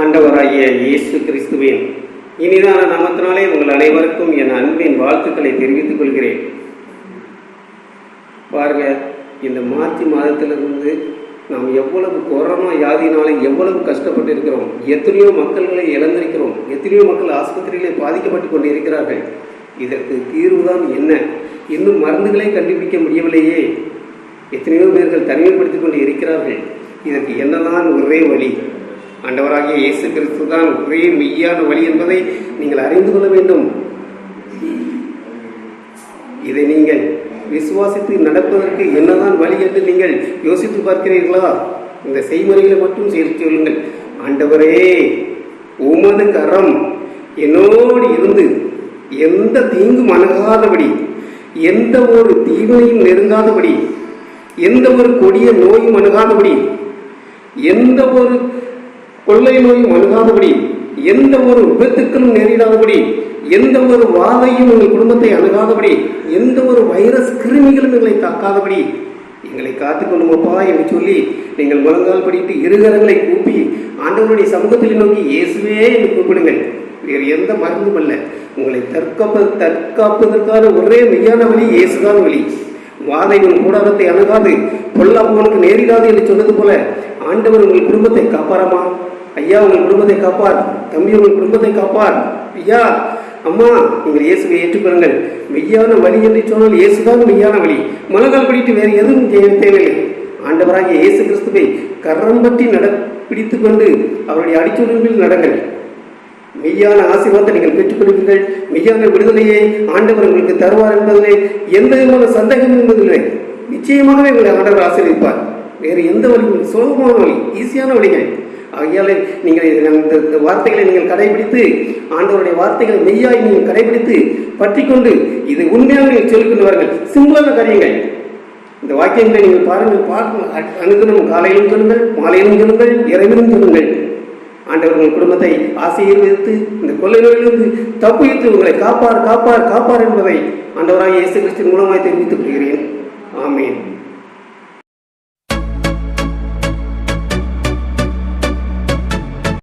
ஆண்டவராகிய இயேசு கிறிஸ்துவின் இனிதான நாமத்தினாலே உங்கள் அனைவருக்கும் என் அன்பின் வாழ்த்துக்களை தெரிவித்துக் கொள்கிறேன். பாருங்க, இந்த மார்ச் மாதத்திலிருந்து நாம் எவ்வளவு கொரோனா வியாதினாலே எவ்வளவு கஷ்டப்பட்டு இருக்கிறோம். எத்தனையோ மக்களை இழந்திருக்கிறோம். எத்தனையோ மக்கள் ஆஸ்பத்திரியிலே பாதிக்கப்பட்டு கொண்டு இருக்கிறார்கள். இதற்கு தீர்வுதான் என்ன? இன்னும் மருந்துகளை கண்டுபிடிக்க முடியவில்லையே. எத்தனையோ பேர்கள் தனிமைப்படுத்திக் கொண்டு இருக்கிறார்கள். இதற்கு என்னதான் ஒரே வழி? ஆண்டவராகிய இயேசு கிறிஸ்து தான் ஒரே மெய்யான வழி என்பதை நீங்கள் அறிந்து கொள்ள வேண்டும். இதை நீங்கள் விசுவாசித்து நடப்பதற்கு என்னதான் வழி என்று நீங்கள் யோசித்து பார்க்கிறீர்களா? இந்த செய்முறைகளை மட்டும் சேர்த்து சொல்லுங்கள். ஆண்டவரே, உமது கரம் என்னோடு இருந்து எந்த தீங்கும் அணுகாதபடி, எந்த ஒரு தீமையும் நெருங்காதபடி, எந்த ஒரு கொடிய நோயும் அணுகாதபடி, எந்த ஒரு கொள்ளை நோயும் அணுகாதபடி, எந்த ஒரு விபத்துக்களும் நேரிடாதபடி, எந்த ஒரு வாதையும் உங்கள் குடும்பத்தை அணுகாதபடி, எந்த ஒரு வைரஸ் கிருமிகளும் எங்களை தாக்காதபடி எங்களை காத்துக்கொள்ளுமப்பா என்று சொல்லி நீங்கள் முழங்கால் படித்து இருகரங்களை கூப்பி ஆண்டவருடைய சமூகத்தில் நோக்கி இயேசுவே என்று கூப்பிடுங்கள். வேறு எந்த மருந்தும் அல்ல. உங்களை தற்காப்பதற்கான ஒரே மெய்யான வழி இயேசுதான் வழி. வாதை உன் கூடாரத்தை அணுகாது, பொல்லாப்பு உனக்கு நேரிடாது என்று சொன்னது போல ஆண்டவர் உங்கள் குடும்பத்தை காப்பாராமா? ஐயா, உங்கள் குடும்பத்தை காப்பார். தம்பி, உங்கள் குடும்பத்தை காப்பார். ஐயா, அம்மா, நீங்கள் இயேசுவை ஏற்றுக்கொள்ளுங்கள். மெய்யான வழி என்று சொன்னால் இயேசுதான் மெய்யான வழி. முழங்கால் படித்து வேறு எதுவும் தேவையில்லை. ஆண்டவராகிய இயேசு கிறிஸ்துவை கரம் பற்றி பிடித்துக் கொண்டு அவருடைய அடிச்சுடம்பில் நடங்கள். மெய்யான ஆசீர்வாதத்தை நீங்கள் பெற்றுக்கொள்வீர்கள். மெய்யான விடுதலையை ஆண்டவர் உங்களுக்கு தருவார் என்பதிலே எந்த விதமான சந்தேகம் என்பதில்லை. நிச்சயமாகவே உங்களை ஆண்டவர் ஆசீர்வதிப்பார். வேறு எந்த வழியும் சுலபமான வழி, ஈஸியான வழிகள். ஆகையாலே நீங்கள் இந்த வார்த்தைகளை நீங்கள் கடைபிடித்து, ஆண்டவருடைய வார்த்தைகளை மெய்யாய் நீங்கள் கடைபிடித்து பற்றி கொண்டு இதை உண்மையாக நீங்கள் சொல்லிக் கொண்டு வாருங்கள். சிம்பிளான காரியங்கள். இந்த வாக்கியங்களை நீங்கள் பாருங்கள். அனுதினம் காலையிலும் சொல்லுங்கள், மாலையிலும் சொல்லுங்கள், இரவிலும் சொல்லுங்கள். ஆண்டவர் உங்கள் குடும்பத்தை ஆசீர்வதித்து இந்த கொள்ளை நோயிலிருந்து தப்பித்து உங்களை காப்பார் காப்பார் காப்பார் என்பதை ஆண்டவராகிய இயேசு கிறிஸ்துவின் மூலமாய் தெரிவித்துக் கொள்கிறேன். ஆமென்.